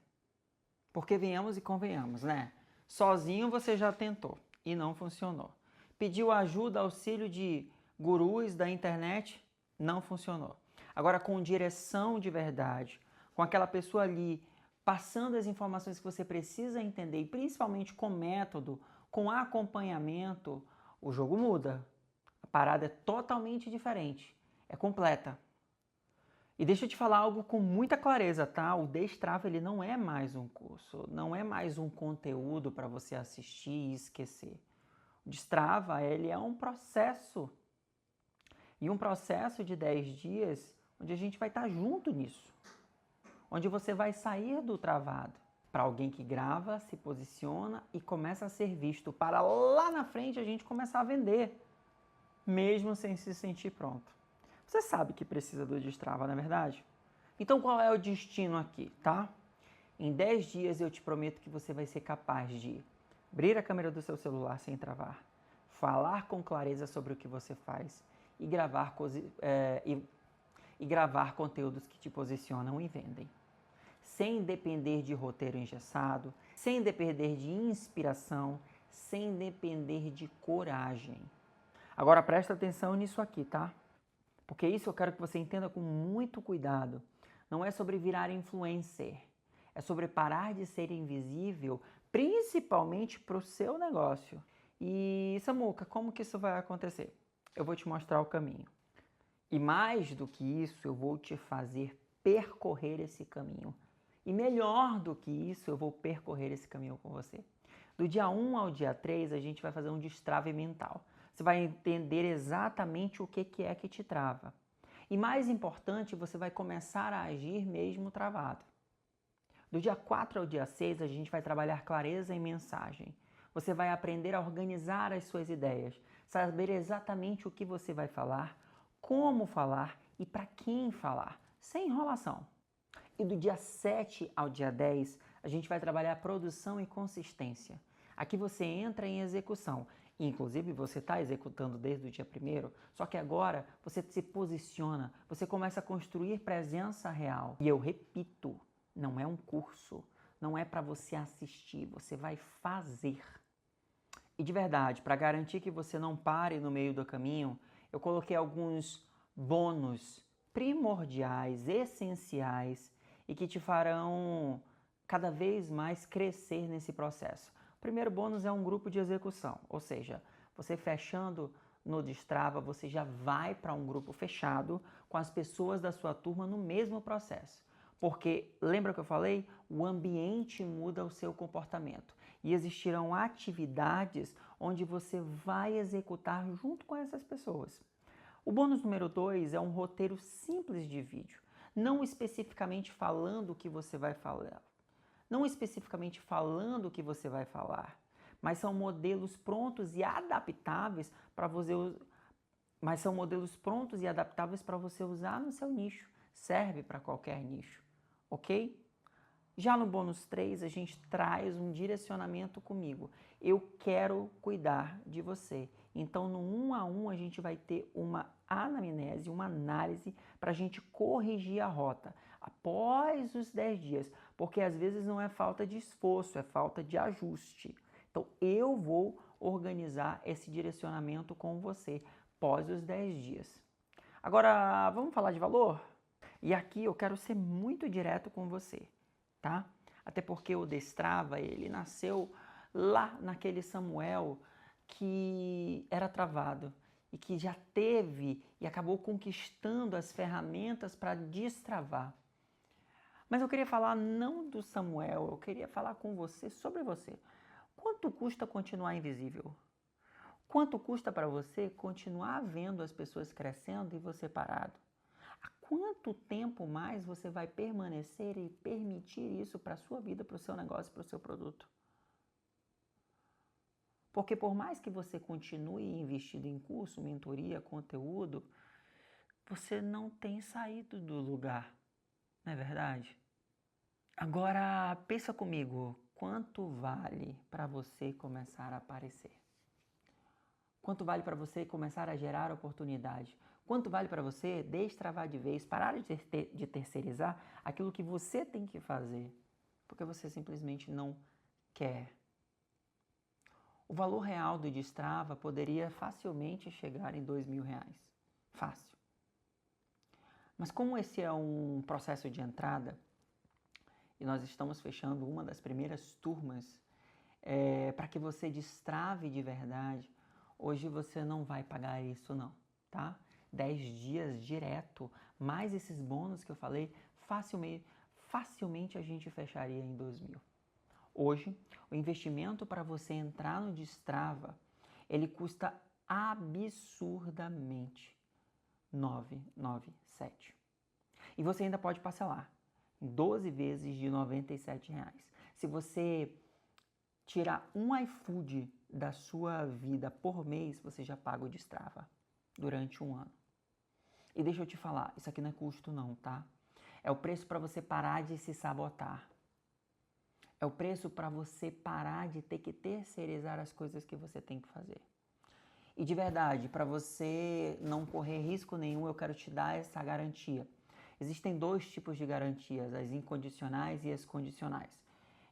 Porque venhamos e convenhamos, né? Sozinho você já tentou e não funcionou. Pediu ajuda, auxílio de gurus da internet, não funcionou. Agora com direção de verdade, com aquela pessoa ali passando as informações que você precisa entender e principalmente com método, com acompanhamento, o jogo muda. A parada é totalmente diferente, é completa. E deixa eu te falar algo com muita clareza, tá? O Destrava, ele não é mais um curso, não é mais um conteúdo para você assistir e esquecer. O Destrava, ele é um processo. E um processo de 10 dias, onde a gente vai estar junto nisso. Onde você vai sair do travado para alguém que grava, se posiciona e começa a ser visto, para lá na frente a gente começar a vender, mesmo sem se sentir pronto. Você sabe que precisa do Destrava, não é verdade? Então qual é o destino aqui, tá? Em 10 dias eu te prometo que você vai ser capaz de abrir a câmera do seu celular sem travar, falar com clareza sobre o que você faz e gravar conteúdos que te posicionam e vendem. Sem depender de roteiro engessado, sem depender de inspiração, sem depender de coragem. Agora presta atenção nisso aqui, tá? Porque isso eu quero que você entenda com muito cuidado. Não é sobre virar influencer. É sobre parar de ser invisível, principalmente para o seu negócio. E, Samuca, como que isso vai acontecer? Eu vou te mostrar o caminho. E mais do que isso, eu vou te fazer percorrer esse caminho. E melhor do que isso, eu vou percorrer esse caminho com você. Do dia 1 ao dia 3, a gente vai fazer um destrave mental. Você vai entender exatamente o que é que te trava. E mais importante, você vai começar a agir mesmo travado. Do dia 4 ao dia 6, a gente vai trabalhar clareza em mensagem. Você vai aprender a organizar as suas ideias, saber exatamente o que você vai falar, como falar e para quem falar, sem enrolação. E do dia 7 ao dia 10, a gente vai trabalhar produção e consistência. Aqui você entra em execução. Inclusive, você está executando desde o dia 1º, só que agora você se posiciona, você começa a construir presença real. E eu repito, não é um curso, não é para você assistir, você vai fazer. E de verdade, para garantir que você não pare no meio do caminho, eu coloquei alguns bônus primordiais, essenciais e que te farão cada vez mais crescer nesse processo. O primeiro bônus é um grupo de execução, ou seja, você fechando no Destrava, você já vai para um grupo fechado com as pessoas da sua turma no mesmo processo. Porque, lembra que eu falei? O ambiente muda o seu comportamento e existirão atividades onde você vai executar junto com essas pessoas. O bônus número 2 é um roteiro simples de vídeo, não especificamente falando o que você vai falar. Não especificamente falando o que você vai falar, mas são modelos prontos e adaptáveis para você usar no seu nicho. Serve para qualquer nicho, ok? Já no bônus 3, a gente traz um direcionamento comigo. Eu quero cuidar de você. Então, no 1 a 1, a gente vai ter uma anamnese, uma análise para a gente corrigir a rota após os 10 dias. Porque às vezes não é falta de esforço, é falta de ajuste. Então, eu vou organizar esse direcionamento com você após os 10 dias. Agora, vamos falar de valor? E aqui eu quero ser muito direto com você, tá? Até porque o Destrava, ele nasceu lá naquele Samuel que era travado e que já teve e acabou conquistando as ferramentas para destravar. Mas eu queria falar não do Samuel, eu queria falar com você sobre você. Quanto custa continuar invisível? Quanto custa para você continuar vendo as pessoas crescendo e você parado? Há quanto tempo mais você vai permanecer e permitir isso para a sua vida, para o seu negócio, para o seu produto? Porque por mais que você continue investindo em curso, mentoria, conteúdo, você não tem saído do lugar, não é verdade? Agora, pensa comigo, quanto vale para você começar a aparecer? Quanto vale para você começar a gerar oportunidade? Quanto vale para você destravar de vez, parar de terceirizar aquilo que você tem que fazer? Porque você simplesmente não quer. O valor real do Destrava poderia facilmente chegar em R$ 2.000. Fácil. Mas como esse é um processo de entrada, e nós estamos fechando uma das primeiras turmas para que você destrave de verdade, hoje você não vai pagar isso não, tá? 10 dias direto, mais esses bônus que eu falei, facilmente a gente fecharia em 2.000. Hoje, o investimento para você entrar no Destrava, ele custa absurdamente R$ 997. E você ainda pode parcelar em 12 vezes de R$ 97. Se você tirar um iFood da sua vida por mês, você já paga o Destrava durante um ano. E deixa eu te falar, isso aqui não é custo não, tá? É o preço para você parar de se sabotar. É o preço para você parar de ter que terceirizar as coisas que você tem que fazer. E de verdade, para você não correr risco nenhum, eu quero te dar essa garantia. Existem 2 tipos de garantias, as incondicionais e as condicionais.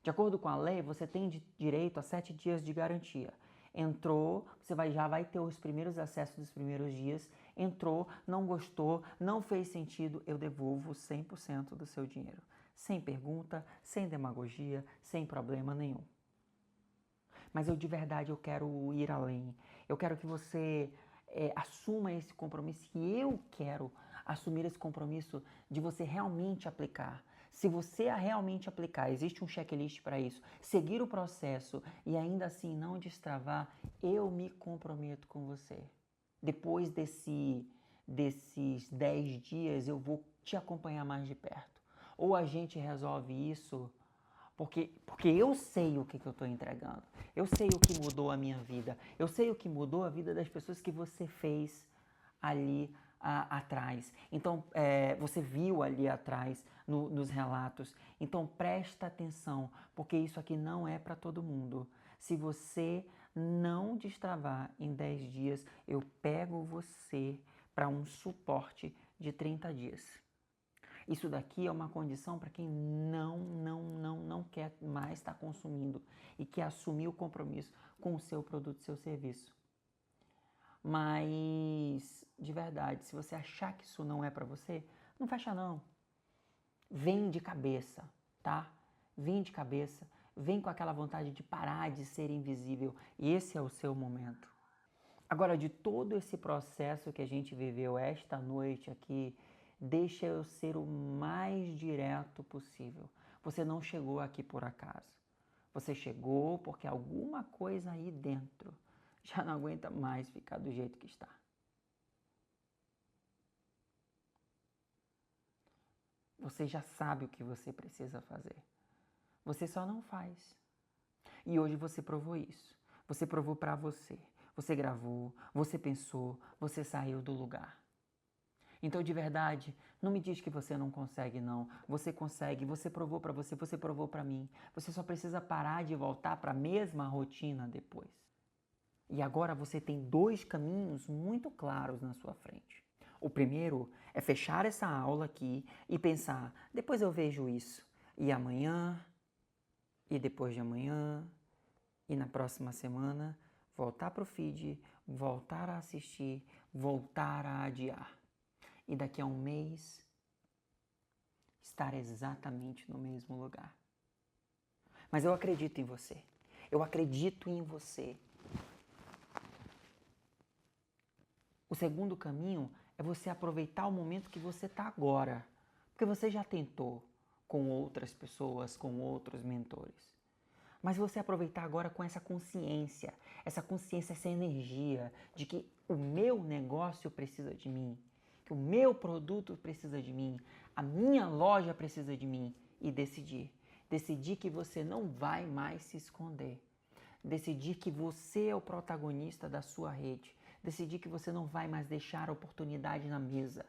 De acordo com a lei, você tem direito a 7 dias de garantia. Entrou, você já vai ter os primeiros acessos dos primeiros dias. Entrou, não gostou, não fez sentido, eu devolvo 100% do seu dinheiro. Sem pergunta, sem demagogia, sem problema nenhum. Mas eu de verdade eu quero ir além. Eu quero que você assuma esse compromisso e eu quero assumir esse compromisso de você realmente aplicar. Se você realmente aplicar, existe um checklist para isso, seguir o processo e ainda assim não destravar, eu me comprometo com você. Depois desses 10 dias eu vou te acompanhar mais de perto. Ou a gente resolve isso porque eu sei o que eu estou entregando. Eu sei o que mudou a minha vida. Eu sei o que mudou a vida das pessoas que você fez ali atrás. Então, você viu ali atrás nos relatos. Então, presta atenção, porque isso aqui não é para todo mundo. Se você não destravar em 10 dias, eu pego você para um suporte de 30 dias. Isso daqui é uma condição para quem não quer mais estar consumindo e quer assumir o compromisso com o seu produto, seu serviço. Mas, de verdade, se você achar que isso não é para você, não fecha não. Vem de cabeça, tá? Vem de cabeça, vem com aquela vontade de parar de ser invisível. E esse é o seu momento. Agora, de todo esse processo que a gente viveu esta noite aqui, deixa eu ser o mais direto possível. Você não chegou aqui por acaso. Você chegou porque alguma coisa aí dentro já não aguenta mais ficar do jeito que está. Você já sabe o que você precisa fazer. Você só não faz. E hoje você provou isso. Você provou para você. Você gravou, você pensou, você saiu do lugar. Então, de verdade, não me diz que você não consegue, não. Você consegue, você provou para você provou para mim. Você só precisa parar de voltar para a mesma rotina depois. E agora você tem 2 caminhos muito claros na sua frente. O primeiro é fechar essa aula aqui e pensar, depois eu vejo isso. E amanhã, e depois de amanhã, e na próxima semana, voltar para o feed, voltar a assistir, voltar a adiar. E daqui a um mês, estar exatamente no mesmo lugar. Mas eu acredito em você. Eu acredito em você. O segundo caminho é você aproveitar o momento que você está agora. Porque você já tentou com outras pessoas, com outros mentores. Mas você aproveitar agora com essa consciência, essa energia de que o meu negócio precisa de mim, que o meu produto precisa de mim, a minha loja precisa de mim e decidir. Decidir que você não vai mais se esconder. Decidir que você é o protagonista da sua rede. Decidir que você não vai mais deixar a oportunidade na mesa.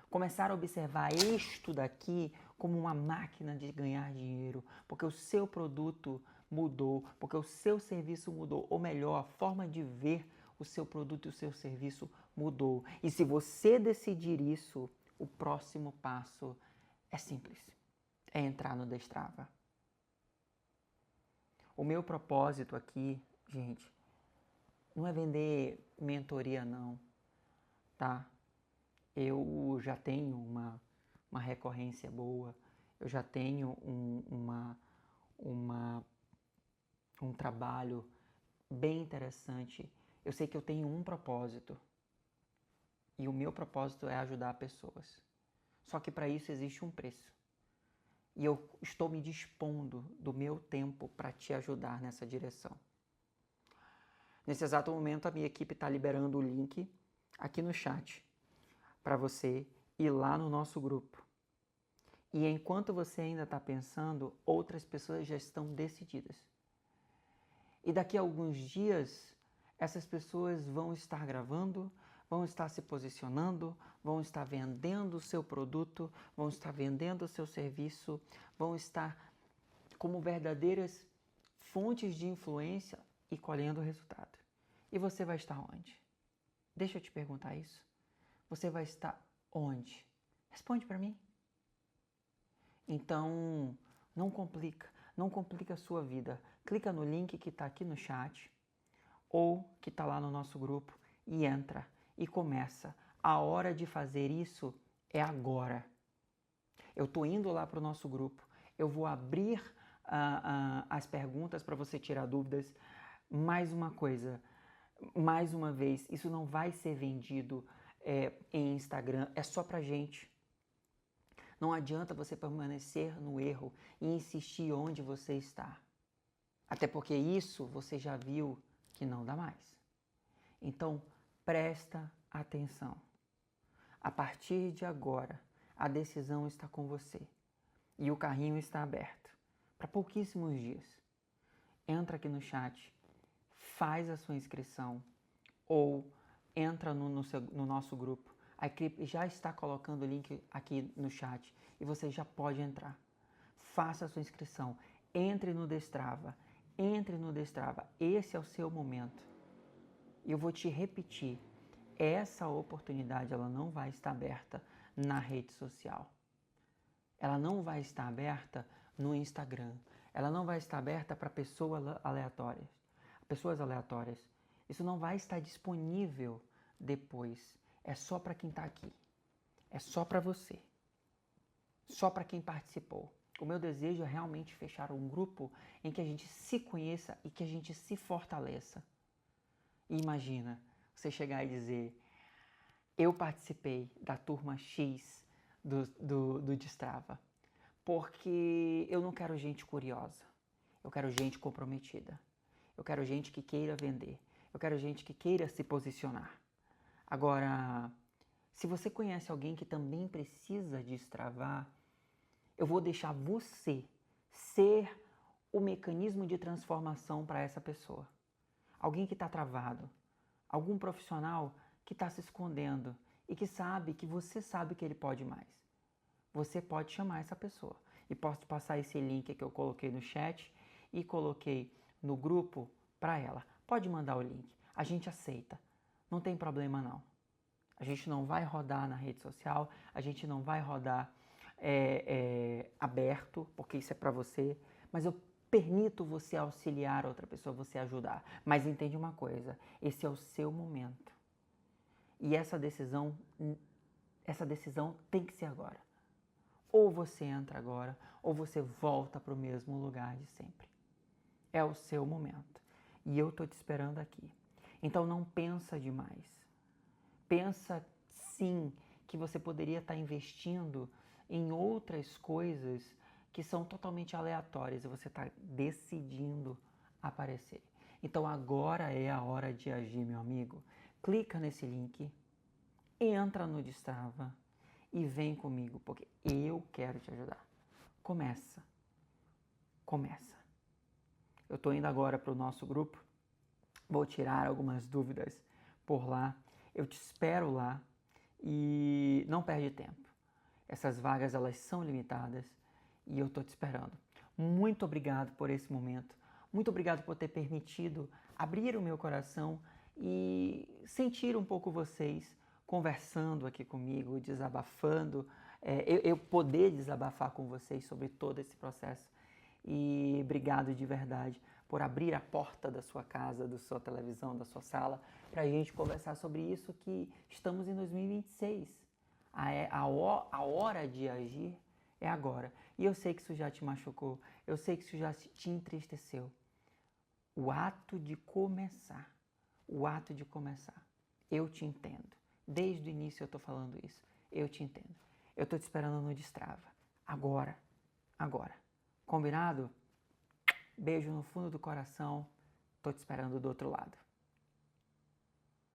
Começar a observar isto daqui como uma máquina de ganhar dinheiro, porque o seu produto mudou, porque o seu serviço mudou, ou melhor, a forma de ver o seu produto e o seu serviço mudou. E se você decidir isso, o próximo passo é simples, é entrar no Destrava. O meu propósito aqui, gente, não é vender mentoria não, tá? Eu já tenho uma recorrência boa, eu já tenho um trabalho bem interessante. Eu sei que eu tenho um propósito e o meu propósito é ajudar pessoas. Só que para isso existe um preço. E eu estou me dispondo do meu tempo para te ajudar nessa direção. Nesse exato momento, a minha equipe está liberando o link aqui no chat para você ir lá no nosso grupo. E enquanto você ainda está pensando, outras pessoas já estão decididas. E daqui a alguns dias, essas pessoas vão estar gravando, vão estar se posicionando, vão estar vendendo o seu produto, vão estar vendendo o seu serviço, vão estar como verdadeiras fontes de influência e colhendo o resultado. E você vai estar onde? Deixa eu te perguntar isso. Você vai estar onde? Responde para mim. Então, não complica a sua vida. Clica no link que está aqui no chat ou que está lá no nosso grupo e entra e começa. A hora de fazer isso é agora. Eu estou indo lá para o nosso grupo, eu vou abrir as perguntas para você tirar dúvidas. Mais uma coisa, mais uma vez, isso não vai ser vendido em Instagram, é só para gente. Não adianta você permanecer no erro e insistir onde você está. Até porque isso você já viu que não dá mais. Então, presta atenção. A partir de agora, a decisão está com você. E o carrinho está aberto para pouquíssimos dias. Entra aqui no chat, faz a sua inscrição ou entra no nosso grupo. A equipe já está colocando o link aqui no chat e você já pode entrar. Faça a sua inscrição, entre no Destrava, esse é o seu momento. E eu vou te repetir, essa oportunidade ela não vai estar aberta na rede social. Ela não vai estar aberta no Instagram. Ela não vai estar aberta para pessoas aleatórias. Isso não vai estar disponível depois. É só para quem está aqui. É só para você. Só para quem participou. O meu desejo é realmente fechar um grupo em que a gente se conheça e que a gente se fortaleça. E imagina você chegar e dizer: eu participei da turma X do Destrava, porque eu não quero gente curiosa, eu quero gente comprometida, eu quero gente que queira vender, eu quero gente que queira se posicionar. Agora, se você conhece alguém que também precisa destravar, eu vou deixar você ser o mecanismo de transformação para essa pessoa. Alguém que está travado, algum profissional que está se escondendo e que sabe que você sabe que ele pode mais. Você pode chamar essa pessoa. E posso passar esse link que eu coloquei no chat e coloquei no grupo para ela. Pode mandar o link. A gente aceita. Não tem problema não. A gente não vai rodar na rede social, a gente não vai rodar aberto, porque isso é para você. Mas eu permito você auxiliar outra pessoa, você ajudar. Mas entende uma coisa, esse é o seu momento. E essa decisão tem que ser agora. Ou você entra agora, ou você volta para o mesmo lugar de sempre. É o seu momento. E eu estou te esperando aqui. Então não pensa demais. Pensa sim que você poderia estar investindo em outras coisas que são totalmente aleatórias e você está decidindo aparecer. Então agora é a hora de agir, meu amigo. Clica nesse link, entra no Destrava e vem comigo, porque eu quero te ajudar. Começa. Eu estou indo agora para o nosso grupo, vou tirar algumas dúvidas por lá. Eu te espero lá e não perde tempo. Essas vagas, elas são limitadas e eu estou te esperando. Muito obrigado por esse momento. Muito obrigado por ter permitido abrir o meu coração e sentir um pouco vocês conversando aqui comigo, desabafando, eu poder desabafar com vocês sobre todo esse processo. E obrigado de verdade por abrir a porta da sua casa, da sua televisão, da sua sala, para a gente conversar sobre isso, que estamos em 2026. A hora de agir é agora. E eu sei que isso já te machucou, eu sei que isso já te entristeceu. O ato de começar, eu te entendo. Desde o início eu estou falando isso, eu te entendo. Eu estou te esperando no Destrava. Agora. Combinado? Beijo no fundo do coração. Tô te esperando do outro lado.